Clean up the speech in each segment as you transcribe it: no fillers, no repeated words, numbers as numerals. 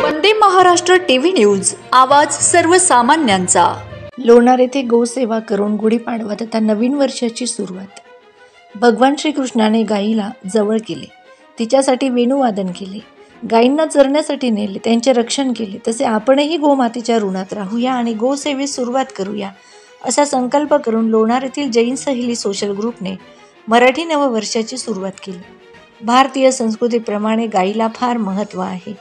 Vande Maharashtra TV news, आवाज सर्वसामान्यांचा। लोणार येथे गोसेवा करून गुढीपाडवा तथा नवीन वर्षाची सुरुवात। भगवान श्रीकृष्णाने गायीला जवळ केले, तिच्यासाठी वेणुवादन केले, गायींना चरण्यासाठी नेले, त्यांचे रक्षण केले। तसे आपणही गोमातेच्या ऋणात राहूया आणि गोसेवेस सुरुवात करूया असा संकल्प करून लोणार येथील जैन सहेली सोशल ग्रुपने मराठी नववर्षाची सुरुवात केली। भारतीय संस्कृतीप्रमाणे गायीला फार महत्त्व आहे।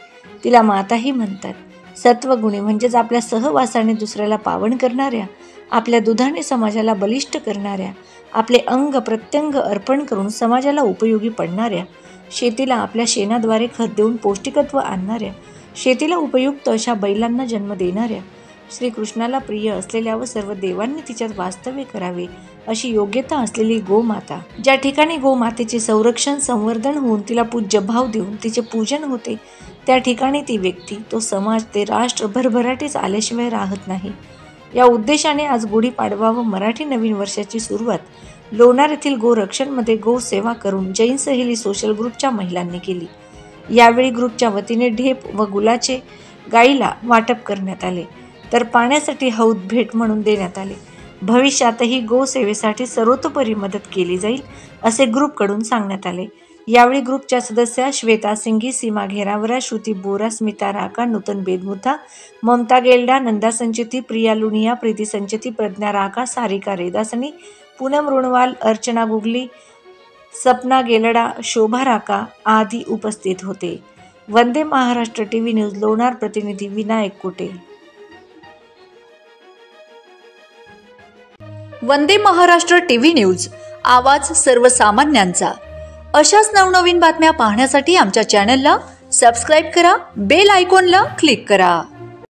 तिला माताही म्हणतात। सत्वगुणी म्हणजेच आपल्या सहवासाने दुसऱ्याला पावन करणाऱ्या, आपल्या दुधाने समाजाला बलिष्ठ करणाऱ्या, आपले अंग प्रत्यंग अर्पण करून समाजाला उपयोगी पडणाऱ्या, शेतीला आपल्या शेणाद्वारे खत देऊन पौष्टिकत्व आणणाऱ्या, शेतीला उपयुक्त अशा बैलांना जन्म देणाऱ्या, श्रीकृष्णाला प्रिय असलेल्या व सर्व देवांनी तिच्यात वास्तव्य करावे अशी योग्यता असलेली गोमाता, ज्या ठिकाणी गोमातेचे संरक्षण संवर्धन होऊन तिला पूज्य भाव देऊन तिचे पूजन होते, त्या ठिकाणी ती व्यक्ती, तो समाज, ते राष्ट्र भरभराटीस आल्याशिवाय राहत नाही। या उद्देशाने आज गुढीपाडवा व मराठी नवीन वर्षाची सुरुवात लोणार येथील गोरक्षणमध्ये गोसेवा करून जैन सहेली सोशल ग्रुपच्या महिलांनी केली। यावेळी ग्रुपच्या वतीने ढेप व गुलाचे गायीला वाटप करण्यात आले, तर पाण्यासाठी हौद भेट म्हणून देण्यात आले। भविष्यातही गोसेवेसाठी सर्वतोपरी मदत केली जाईल असे ग्रुपकडून सांगण्यात आले। यावेळी ग्रुपच्या सदस्या श्वेता सिंघी, सीमा घेरावरा, श्रुती बोरा, स्मिता राका, नूतन बेदमुथा, ममता गेल्डा, नंदा संचेती, प्रिया लुनिया, प्रीती संचेती, प्रज्ञा राका, सारिका रेदासनी, पूनम रुणवाल, अर्चना गुगली, सपना गेलडा, शोभा राका आदी उपस्थित होते। वंदे महाराष्ट्र टीव्ही न्यूज लोणार प्रतिनिधी विनायक कोटे। वंदे महाराष्ट्र टीव्ही न्यूज, आवाज सर्वसामान्यांचा। अशाच नवनवीन बातम्या पाहण्यासाठी आमच्या चॅनलला सबस्क्राईब करा, बेल आयकॉनला क्लिक करा।